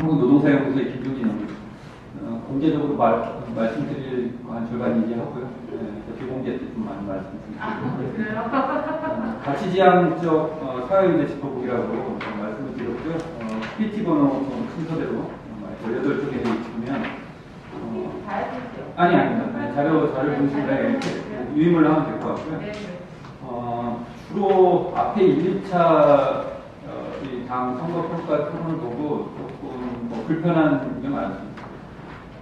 한국노동사연구소의 김종진입니다. 공개적으로 말씀드릴 거 한 절반 얘기하고요. 비공개 때 좀 많이 말씀드리겠습니다. 가치지향적 사회문제 짚어보기라고 말씀을 드렸고요. PPT 번호 순서대로 18쪽에 있으면 아닙니다. 자료 분석을 유임을 하면 될 것 같고요. 주로 앞에 1, 2차 당 선거평가 토론을 보고 조금 불편한 게 많습니다.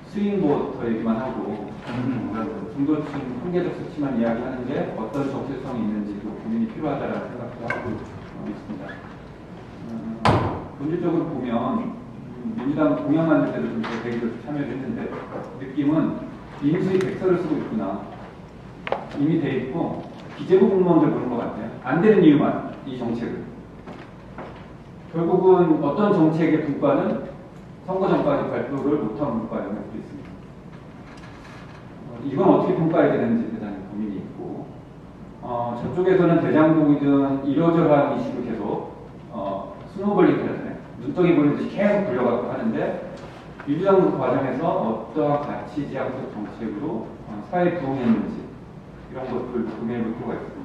스윙보터 얘기만 하고 중도층 통계적 수치만 이야기하는 게 어떤 적재성이 있는지도 고민이 필요하다는 생각도 하고 있습니다. 본질적으로 보면 민주당 공약 만들 때도 좀 대기로 참여를 했는데 느낌은 인수위 백서를 쓰고 있구나. 이미 돼 있고 기재부 공무원들 보는 것 같아요. 안 되는 이유만 이 정책을. 결국은 어떤 정책의 분과는 선거 전까지 발표를 못한 분과의 경우도 있습니다. 이건 어떻게 평가해야 되는지 대단히 고민이 있고 저쪽에서는 대장동이든 이러저러한 이슈로 계속 스노우볼링 하잖아요. 눈덩이 보이듯이 계속 굴려가고 하는데 민주당 과정에서 어떠한 가치지향적 정책으로 사회에 부응했는지 이런 것들을 고민해볼 필요가 있습니다.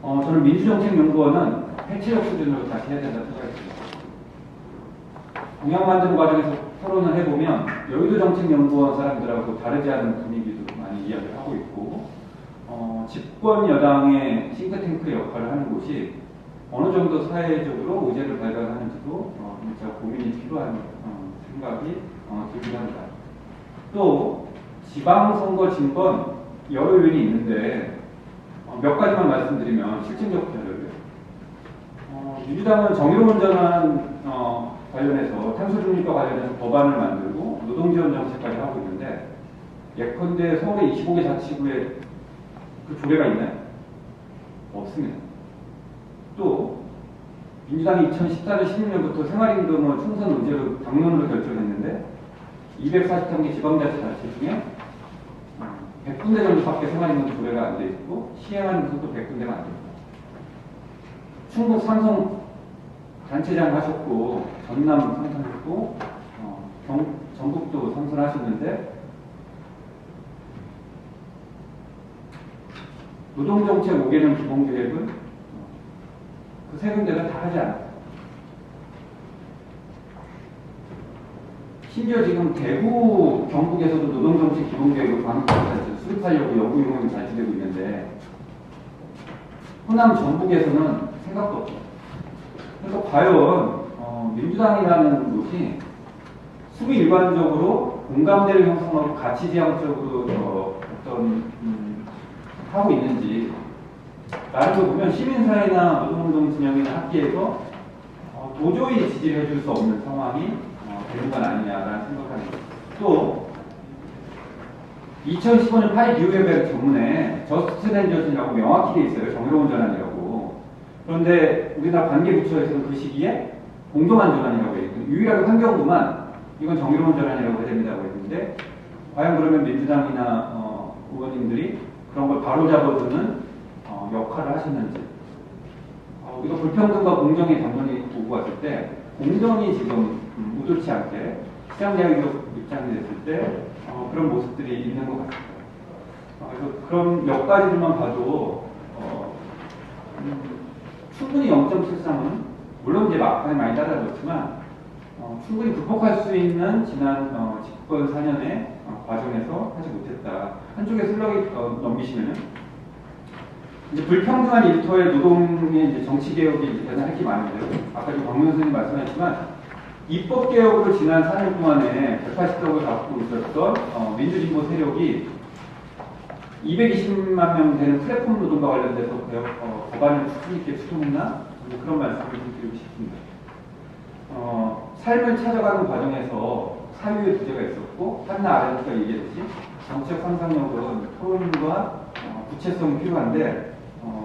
저는 민주정책연구원은 해체적 수준으로 다시 해야 된다고 생각했습니다. 공약 만드는 과정에서 토론을 해보면 여의도 정책연구원 사람들하고 다르지 않은 분위기도 많이 이야기를 하고 있고 집권 여당의 싱크탱크의 역할을 하는 곳이 어느 정도 사회적으로 의제를 발견하는지도 진짜 고민이 필요한 생각이 들긴 합니다. 또 지방선거 진건 여러 요인이 있는데 몇 가지만 말씀드리면 실증적 자료를 민주당은 정의로운 전환 관련해서 탄소중립과 관련해서 법안을 만들고 노동지원 정책까지 하고 있는데 예컨대 서울의 25개 자치구에 그 조례가 있나요? 없습니다. 또 민주당이 2014년 16년부터 생활임금을 총선 의제로 당론으로 결정했는데 243개 지방자치단체 중에 100군데 정도밖에 생활임금 조례가 안 돼 있고 시행하는 곳도 100군데가 안 됩니다. 충북 삼성 단체장 하셨고 전남 상선했고 전북도 상선하셨는데 노동정책 5개년 기본계획은 그 세 군데는 다 하지 않았어요. 심지어 지금 대구, 경북에서도 노동정책 기본계획을 수립하려고 연구 용역이 발주되고 있는데 호남, 전북에서는 생각도 없죠. 그래서 과연 민주당이라는 곳이 수비 일관적으로 공감대를 형성하고 가치지향적으로 하고 있는지 나를 보면 시민사회나 노동운동 진영이나 학계에서 도저히 지지를 해줄 수 없는 상황이 되는 건 아니냐라는 생각을 합니다. 또 2015년 파리 기후협약 전문에 저스트 앤 저스트라고 명확히 돼 있어요. 정의로운 전환이라고. 그런데 우리나라 관계부처에서는 그 시기에 공정한 전환이라고 해요. 유일하게 환경부만 이건 정의로운 전환이라고 해야 됩니다고 했는데 과연 그러면 민주당이나 의원님들이 그런 걸 바로잡아주는 역할을 하셨는지 이거 불평등과 공정의 당론이 오고 왔을 때 공정이 지금 우도치 않게 시장제약적 입장이 됐을 때 그런 모습들이 있는 것 같습니다. 그래서 그런 몇 가지들만 봐도 충분히 0.73은 물론 이제 막판에 많이 따라졌지만 충분히 극복할 수 있는 지난 집권 4년의 과정에서 하지 못했다. 한쪽에 슬럭이 넘기시면은 이제 불평등한 일터의 노동의 이제 정치 개혁이 대단히 할 게 많은데요. 아까 좀 박명 선생님 말씀하셨지만 입법 개혁으로 지난 4년 동안에 180석을 갖고 있었던 민주진보 세력이 220만 명 되는 플랫폼 노동과 관련돼서 법안을 수준 있게 추동했나? 그런 말씀을 좀 드리고 싶습니다. 삶을 찾아가는 과정에서 사유의 부재가 있었고 한나 아래부터 얘기했듯이 정책 상상력은 토론과 구체성이 필요한데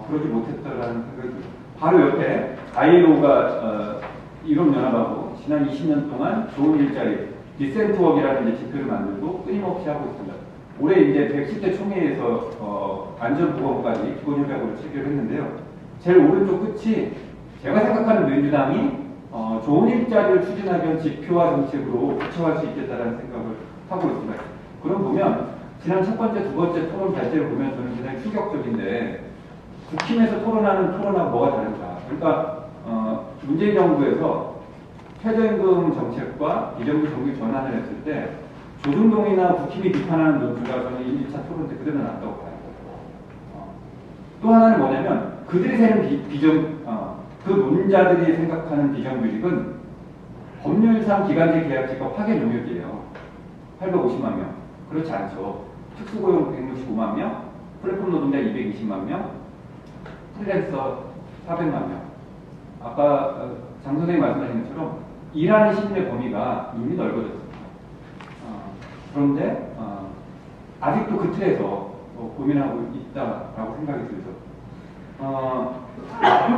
그러지 못했다라는 생각이 듭니다. 바로 옆에 ILO가 유럽연합하고 지난 20년 동안 좋은 일자리 디센트웍이라는 이제 지표를 만들고 끊임없이 하고 있습니다. 올해 이제 110대 총회에서 안전보건까지 기본협약으로 체결했는데요. 제일 오른쪽 끝이 제가 생각하는 민주당이 좋은 일자리를 추진하기 위한 지표와 정책으로 구체화할 수 있겠다는 생각을 하고 있습니다. 그럼 보면 지난 첫 번째, 두 번째 토론 발제를 보면 저는 굉장히 충격적인데 국힘에서 토론하는 토론하고 뭐가 다른가? 그러니까 문재인 정부에서 최저임금 정책과 비정규 정규 전환을 했을 때 조중동이나 국힘이 비판하는 논조가 저는 1, 2차 토론 때 그대로 나왔다고 봐요. 또 하나는 뭐냐면 그들이 세는 그 논자들이 생각하는 비정규직은 법률상 기간제 계약직과 파견 용역이에요. 850만 명. 그렇지 않죠. 특수고용 165만 명, 플랫폼 노동자 220만 명, 프리랜서 400만 명. 아까 장 선생님이 말씀하신 것처럼 일하는 시민의 범위가 이미 넓어졌습니다. 그런데 아직도 그 틀에서 고민하고 있다라고 생각이 들죠.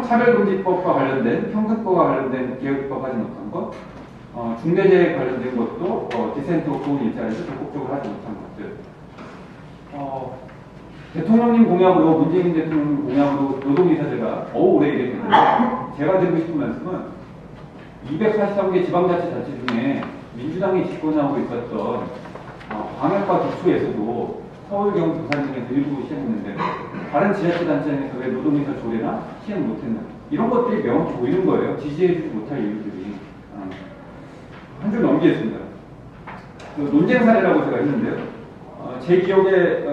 차별금지법과 관련된 평등법과 관련된 개혁법 하지 못한 것, 중대재해 관련된 것도 디센트 고운 일자리에서 적극적으로 하지 못한 것들. 대통령님 공약으로 문재인 대통령 공약으로 노동이사제가 오래 일했는데 제가 드리고 싶은 말씀은 243개 지방자치단체 중에 민주당이 집권하고 있었던 광역과 기초에서도 서울, 경기, 부산 등에서 일부 시행했는데 다른 지자체단체에서 왜 노동이사 조례나 시행 못했나 이런 것들이 명확히 보이는 거예요. 지지해주지 못할 이유들이. 한 줄 넘기겠습니다. 논쟁 사례라고 제가 했는데요. 제 기억에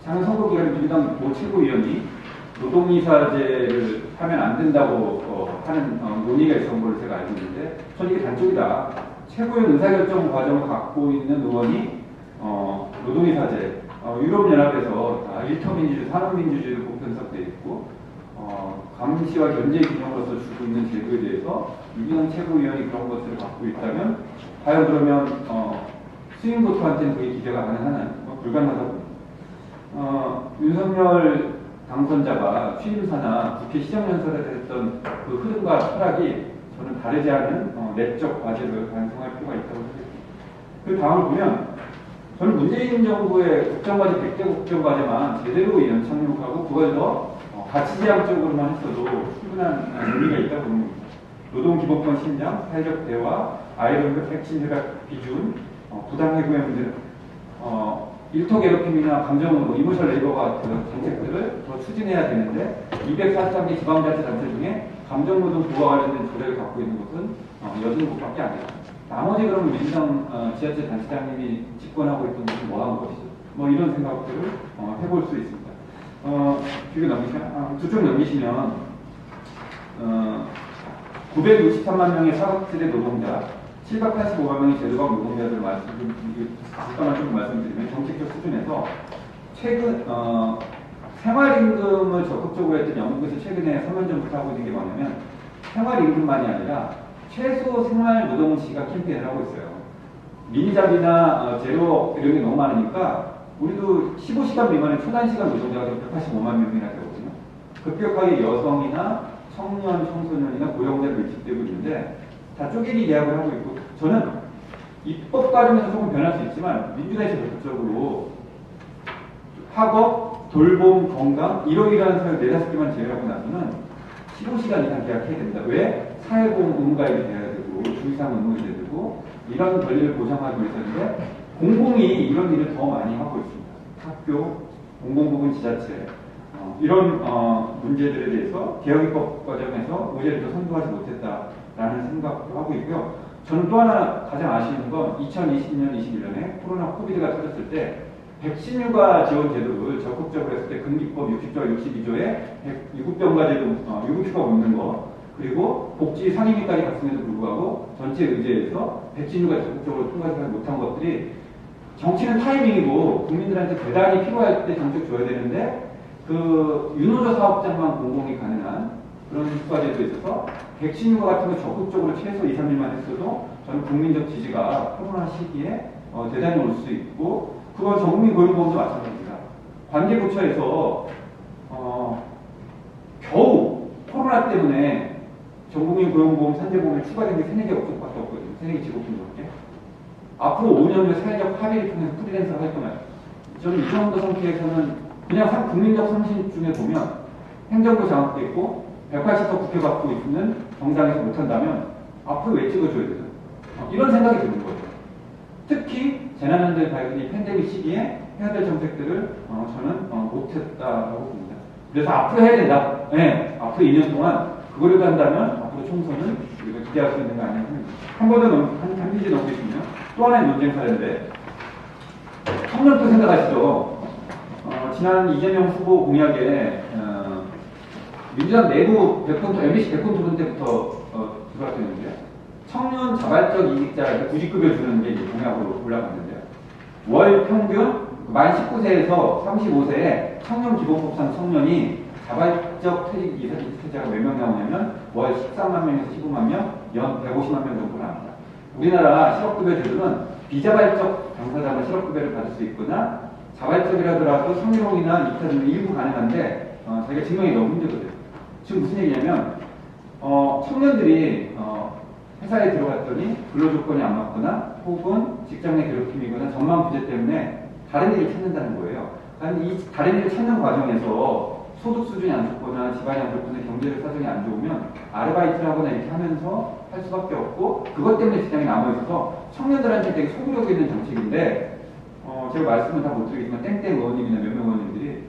작년 선거 기간에 민주당 모 최고위원이 노동이사제를 하면 안 된다고 하는 논의가 있었던 걸로 제가 알고 있는데 저는 이게 단쪽이다. 최고위원 의사결정 과정을 갖고 있는 의원이 노동이사제, 유럽연합에서 일터민주주의, 산업민주주의를 보편성되어 있고 감시와 견제 기능으로서 주고 있는 제도에 대해서 유기농 최고위원이 그런 것들을 갖고 있다면 과연 그러면 스윙보트한테는 그게 기대가 가능하나요? 불가능하다고 봅니다. 윤석열 당선자가 취임사나 국회 시정연설에 했던 그 흐름과 철학이 저는 다르지 않은 내적 과제를 반성할 필요가 있다고 생각합니다. 그 다음을 보면 저는 문재인 정부의 국정과제 100대 국정과제만 제대로 연착륙하고 그걸 더 가치지향적으로만 했어도 충분한 의미가 있다고 봅니다. 노동기본권 신장, 사회적 대화, 아이돌급 핵심 혈압 기준, 부당해고의 문제, 일터 괴롭힘이나 감정노동, 이모셜 레이버 같은 정책들을 더 추진해야 되는데 243개 지방자치단체 중에 감정노동 보호와 관련된 조례를 갖고 있는 곳은 여든 곳밖에 안 돼요. 나머지 그러면 민주당 지자체 단체장님이 집권하고 있던 것은 뭐한 것이죠? 이런 생각들을 해볼 수 있습니다. 뒤로 넘기시면, 두 쪽 넘기시면 963만 명의 사각지대 노동자, 785만 명의 제도박 노동자들 잠깐만 좀 말씀드리면 정책적 수준에서 최근 생활임금을 적극적으로 했던 영국에서 최근에 3년 전부터 하고 있는 게 뭐냐면 생활임금만이 아니라 최소 생활노동시간 캠페인을 하고 있어요. 미니잡이나 제로 이런 게 너무 많으니까 우리도 15시간 미만의 초단시간 노동자가 185만 명이나 되거든요. 급격하게 여성이나 청년, 청소년이나 고령자로 밀집되고 있는데 다 쪼개기 계약을 하고 있고 저는 입법 과정에서 조금 변할 수 있지만 민주당에서 적극적으로 학업, 돌봄, 건강 이러이러한 사회 4-5개만 제외하고 나서는 15시간 이상 계약해야 된다. 왜? 사회보험 의무가입이 돼야 되고 주의사항 의무가 돼야 되고 이런 권리를 보장하기 위해서인데 공공이 이런 일을 더 많이 하고 있습니다. 학교, 공공부문 지자체 이런 문제들에 대해서 개혁입법 과정에서 의제를 더 선도하지 못했다라는 생각도 하고 있고요. 저는 또 하나 가장 아쉬운 건 2020년, 21년에 코로나 코비드가 터졌을 때 백신 휴가 지원 제도를 적극적으로 했을 때 금기법 60조와 62조에 유급병가제도 유급휴가 없는 거 그리고 복지 상임위까지 갔음에도 불구하고 전체 의제에서 백신 휴가 적극적으로 통과하지 못한 것들이 정치는 타이밍이고 국민들한테 대단히 필요할 때 정책 줘야 되는데 그 유노조 사업장만 공공이 가능한 그런 휴가제도에 있어서 백신 휴가 같은 거 적극적으로 최소 2, 3일만 했어도 저는 국민적 지지가 코로나 시기에 대단히 올 수 있고 그건 전국민 고용보험도 마찬가지입니다. 관계부처에서 겨우 코로나 때문에 전국민 고용보험 산재보험에 추가된 게 3-4개 업종밖에 없거든요. 3-4개 직업군밖에. 앞으로 5년 후에 사회적 합의를 통해서 프리랜서 활동할 저는 이 정도 상태에서는 그냥 국민적 상식 중에 보면 행정부 장악됐고 180석 국회받고 있는 정당에서 못한다면 앞으로 왜 찍어줘야 되죠? 이런 생각이 드는 거예요. 특히 재난연대 발견이 팬데믹 시기에 해야 될 정책들을 저는 못했다라고 봅니다. 그래서 앞으로 해야 된다. 네, 앞으로 2년 동안 그거를 한다면 앞으로 총선은 우리가 기대할 수 있는 거 아니냐 생각합니다. 한 번 더 한 페이지 넘기시면 또 하나의 논쟁 사례인데 청년도 생각하시죠. 지난 이재명 후보 공약에 민주당 내부 MBC 백분 토론 때부터 들어왔었는데요. 청년 자발적 이직자에게 구직급여 주는 게 이제 공약으로 올라갔는데요. 월 평균 만 19세에서 35세의 청년 기본법상 청년이 자발적 퇴직 이직자가 몇 명 나오냐면 월 13만 명에서 15만 명, 연 150만 명 정도 나옵니다. 우리나라 실업급여 제도는 비자발적 당사자만 실업급여를 받을 수 있거나 자발적이라더라도 성희롱이나 이타 등이 일부 가능한데 자기가 증명이 너무 힘들거든요. 지금 무슨 얘기냐면 청년들이 회사에 들어갔더니 근로조건이 안 맞거나 혹은 직장 내 괴롭힘이거나 전망 부재 때문에 다른 일을 찾는다는 거예요. 이 다른 일을 찾는 과정에서 소득 수준이 안 좋거나 집안이 안 좋거나 경제적 사정이 안 좋으면 아르바이트를 하거나 이렇게 하면서 할 수밖에 없고 그것 때문에 직장이 남아있어서 청년들한테 되게 소구력 있는 정책인데 제가 말씀은 다 못 드리겠지만 땡땡 의원님이나 몇몇 의원님들이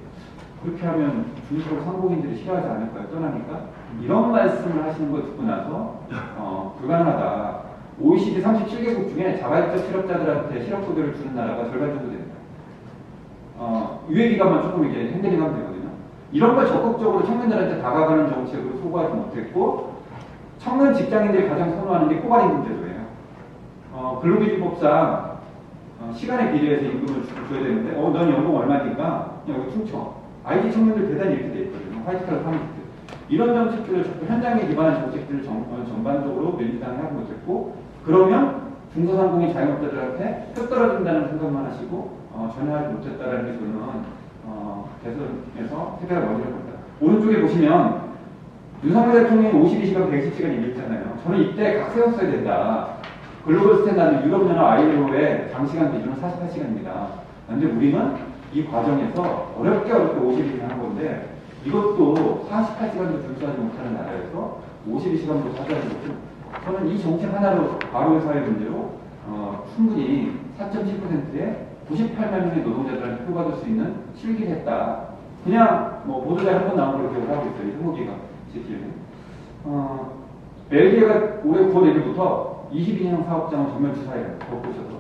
그렇게 하면 중소기업 상공인들이 싫어하지 않을까요? 떠나니까? 이런 말씀을 하시는 거 듣고 나서 불가능하다. OECD 37개국 중에 자발적 실업자들한테 실업급여를 주는 나라가 절반 정도 됩니다. 유예기간만 조금 이렇게 핸들링하면 되거든요. 이런 걸 적극적으로 청년들한테 다가가는 정책으로 소구하지 못했고 청년 직장인들이 가장 선호하는 게 꼬발임금 제도예요. 근로기준법상 시간에 비례해서 임금을 줘야 되는데 넌 연봉 얼마니까 여기 퉁쳐. IT 청년들 대단히 이렇게 돼 있거든요. 화이트칼라 사무직들. 이런 정책들을 현장에 기반한 정책들을 전반적으로 민주당이 하지 못했고 그러면 중소상공인 자영업자들한테 표 떨어진다는 생각만 하시고 전혀 하지 못했다는 게 저는 대선에서 해결을 먼저 합니다. 오른쪽에 보시면 윤석열 대통령이 52시간 120시간 얘기했잖아요. 저는 이때 각 세웠어야 된다. 글로벌 스탠다드 유럽연합 ILO의 장시간 기준은 48시간입니다. 그런데 우리는 이 과정에서 어렵게 52시간 한 건데 이것도 48시간도 준수하지 못하는 나라에서 52시간도 차지하는 것은 저는 이 정책 하나로 바로 사회 문제로 충분히 4.7%의 98만 명의 노동자들한테 표받을 수 있는 실기를 했다. 그냥 보도자에 한 번 나온 걸 기억을 하고 있어요. 이 한국이가 제 기억에. 벨기에가 올해 9월 1일부터 22년 사업장을 전면 주사해요. 덮으셔서.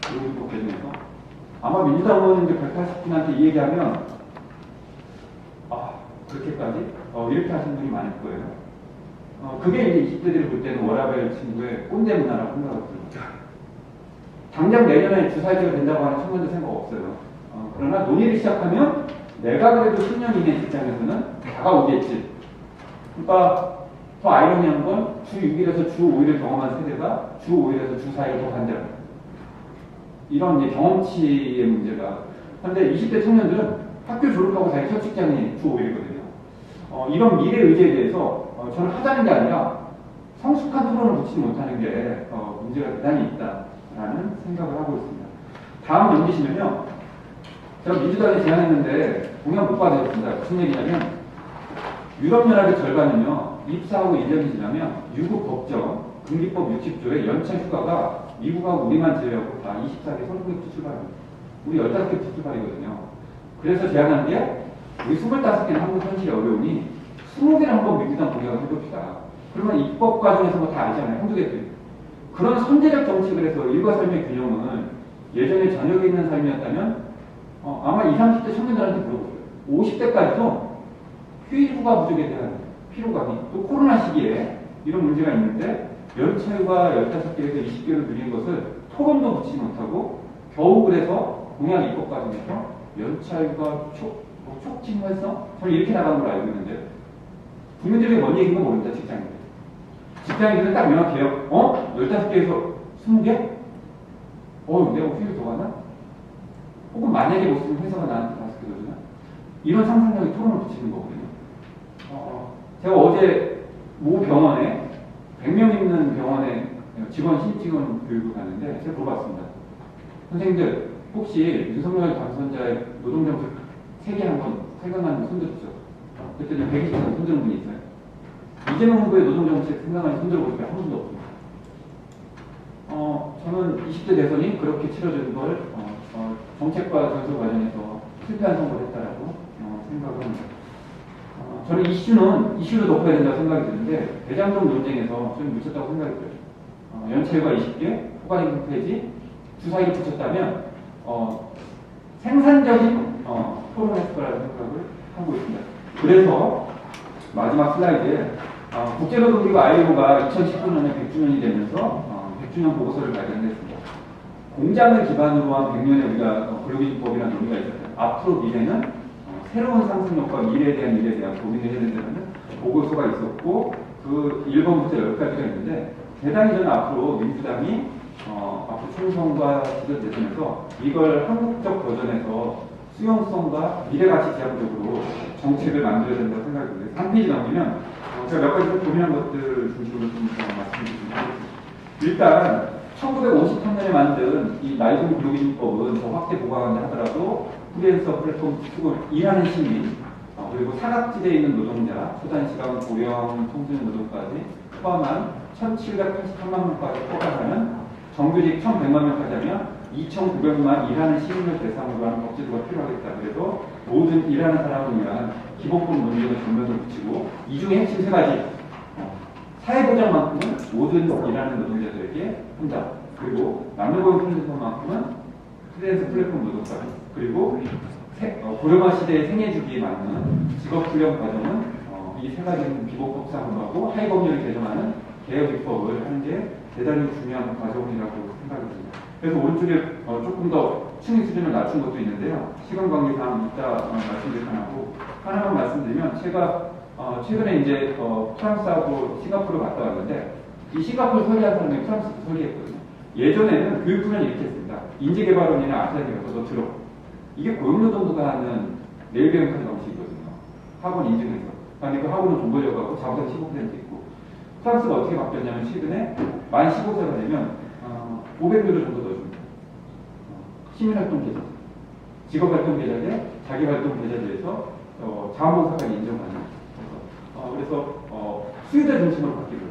그리고 또 개정해서. 아마 민주당 의원님들 180분한테 이 얘기하면 그렇게까지? 이렇게 하시는 분이 많을 거예요. 그게 이제 20대들이 볼 때는 워라벨 친구의 꼰대 문화라고 생각을 듭니다. 당장 내년에 주사위가 된다고 하는 청년들 생각 없어요. 그러나 논의를 시작하면 내가 그래도 10년 이내 직장에서는 다가오겠지. 그러니까 더 아이러니한 건 주 6일에서 주 5일을 경험한 세대가 주 5일에서 주 4일을 더 간다. 이런 이제 경험치의 문제가. 그런데 20대 청년들은 학교 졸업하고 자기 첫 직장이 주 5일이거든요. 이런 미래 의제에 대해서 저는 하자는 게 아니라 성숙한 토론을 붙이지 못하는 게 문제가 대단히 있다라는 생각을 하고 있습니다. 다음 넘기시면요. 제가 민주당에 제안했는데 공약 못 받으셨습니다. 무슨 얘기냐면 유럽연합의 절반은요. 입사하고 1년이 지나면 유급 법정 금기법 60조의 연차 휴가가 미국하고 우리만 제외하고 다 24개 선진국부터 출발합니다. 우리 15개부터 출발이거든요. 그래서 제안한 게 우리 25개는 한국 현실이 어려우니 20개를 한번 민주당 공약을 해봅시다. 그러면 입법 과정에서 뭐 다 알잖아요. 한두 개도. 그런 선제적 정책을 해서 일과 삶의 균형은 예전에 저녁에 있는 삶이었다면 아마 20, 30대 청년들한테 물어보세요. 50대까지도 휴일 휴가 부족에 대한 피로감이 또 코로나 시기에 이런 문제가 있는데 연차휴가 15개에서 20개로 늘린 것을 토론도 붙이지 못하고 겨우 그래서 공약 입법 과정에서 연차휴가 촉진해서 저는 이렇게 나간 걸로 알고 있는데 국민들에게 뭔 얘기인가 모릅니다. 직장인들. 직장인들은 딱 명확해요. 15개에서 20개? 내가 휴일 더 가나? 혹은 만약에 못 쓰면 회사가 나한테 5개거든요. 이런 상상력이 토론을 붙이는 거거든요. 제가 어제 모 병원에 100명 있는 병원에 신직원 교육을 갔는데 제가 물어봤습니다. 선생님들 혹시 윤석열 당선자의 노동정책 3개 한번 생각나는 분 손 들었죠? 그랬더니 120명 손 드는 분이 있어요. 이재명 후보의 노동정책 생각하니 손들어볼 게 한 번도 없습니다. 저는 20대 대선이 그렇게 치러지는 걸 정책과 전술 과정에서 실패한 선거를 했다라고 생각을 합니다. 저는 이슈를 높여야 된다고 생각이 드는데 대장동 논쟁에서 좀 묻혔다고 생각이 들어요. 연체율과 20개, 포괄임금 폐지, 주사위를 붙였다면 생산적인 토론했을 거라는 생각을 하고 있습니다. 그래서 마지막 슬라이드에 국제노동기구 ILO가 2019년에 100주년이 되면서 100주년 보고서를 발견했습니다. 공장을 기반으로 한 100년의 우리가 근로기준법이라는 논의가 있었어요. 앞으로 미래는 새로운 상승력과 미래에 대한 고민을 해야 된다는 보고서가 있었고 그 1번부터 10가지가 있는데 대단히 저는 앞으로 민주당이 앞으로 총선과 지도되면서 이걸 한국적 버전에서 수용성과 미래가치 지향적으로 정책을 만들어야 된다고 생각이 듭니다. 3페이지 넘기면 제가 몇 가지 고민한 것들 중심으로 좀 말씀드리겠습니다. 일단 1953년에 만든 이 낡은 근로기준법은 더 확대 보강한다 하더라도 프리랜서 플랫폼 쓰고 일하는 시민 그리고 사각지대에 있는 노동자, 초단시간 고령 청소년 노동까지 포함한 1783만 명까지 포괄하는 정규직 1100만 명까지 하면 2900만 일하는 시민을 대상으로 하는 법제도가 필요하겠다. 그래서 모든 일하는 사람을 위한 기본법 논쟁을 전면으로 붙이고 이 중에 핵심 세 가지 사회보장만큼은 모든 일하는 노동자들에게 한다. 그리고 남녀고용 플랫폼만큼은 프리랜서 플랫폼 노동자 그리고 고령화 시대의 생애주기에 맞는 직업훈련 과정은 이 세 가지는 기본법상으로 하고 하위법률을 개정하는 개혁입법을 하는 게 대단히 중요한 과정이라고 생각이 듭니다. 그래서 오른쪽에 조금 더 충의 수준을 낮춘 것도 있는데요. 시간 관계상 이따 말씀드릴 하나고 하나만 말씀드리면 제가 최근에 이제 프랑스하고 싱가포르를 갔다 왔는데 이 싱가포르 설계한 사람이 프랑스도 설계했거든요. 예전에는 교육훈련 이렇게 했습니다. 인재개발원이나 아시아에 가서 너 들어. 이게 고용노동부가 하는 내일배움까지 방식이거든요. 학원 인증해서. 그런데 그 학원은 돈 벌려고 하고 자부상 15% 있고. 프랑스가 어떻게 바뀌었냐면 최근에 만 15세가 되면 500유로 정도 더 줍니다. 시민활동 계좌, 직업활동 계좌제, 자기활동 계좌제에서 자원봉사까지 인정하는. 그래서 수요자 중심으로 바뀌고요.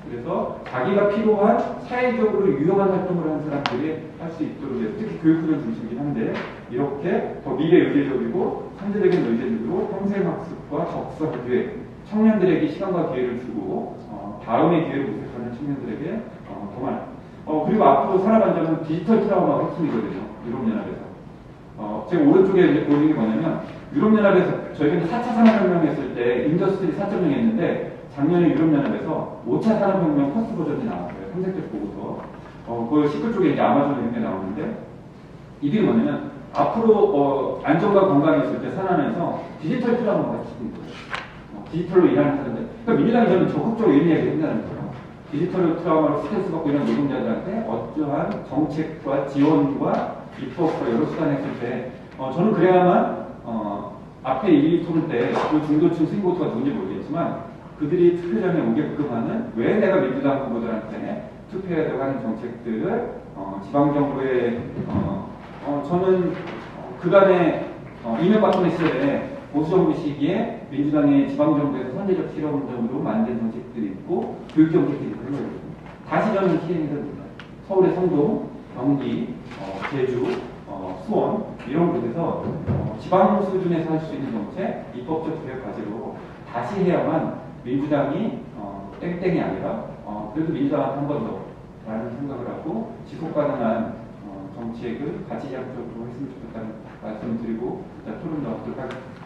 그래서 자기가 필요한 사회적으로 유용한 활동을 하는 사람들이 할 수 있도록 해서 특히 교육훈련 중심이긴 한데 이렇게 더 미래 의제적이고 선제적인 의제적으로 평생학습과 적성 기회, 청년들에게 시간과 기회를 주고 다음의 기회를 모색하는 청년들에게 더 많이. 그리고 앞으로 산업안정은 디지털 트라우마가 핵심이거든요. 유럽연합에서. 제가 오른쪽에 보이는 게 뭐냐면 유럽연합에서 저희가 4차 산업혁명 했을 때 인더스트리 4.0 했는데 작년에 유럽연합에서 5차 산업혁명 커스트 버전이 나왔어요. 탐색적 보고서. 그 19쪽에 이제 아마존 이런 게 나오는데 이게 뭐냐면 앞으로 안전과 건강이 있을 때 산안에서 디지털 트라우마가 핵심인 거예요. 디지털로 일하는 사람들. 그러니까 민주당이 저는 적극적으로 이런 이야기를 한다는 거예요. 디지털 트라우마로 스트레스 받고 이런 노동자들한테 어떠한 정책과 지원과 입법과 여러 수단을 했을 때 저는 그래야만 앞에 이 토론 때 그 중도층 스윙보트가 누군지 모르겠지만 그들이 투표장에 오게끔 하는 왜 내가 민주당 후보들한테 투표해야 되고 하는 정책들을 지방정부의 저는 그간의 이명박근혜 시절에 보수정부 시기에 민주당의 지방정부에서 선제적 실험적으로 만든 정책들이 있고 교육정책들이 있고 그런 거거든요. 다시 저는 시행해서 됩니다. 서울의 성동, 경기, 제주, 수원 이런 곳에서 지방 수준에서 할 수 있는 정책, 입법적 개혁 과제로 다시 해야만 민주당이 땡땡이 아니라 그래도 민주당한테 한 번 더 라는 생각을 하고 지속 가능한 정책을 가치지향적으로 했으면 좋겠다는 말씀을 드리고 토론 나오도록 하겠습니다.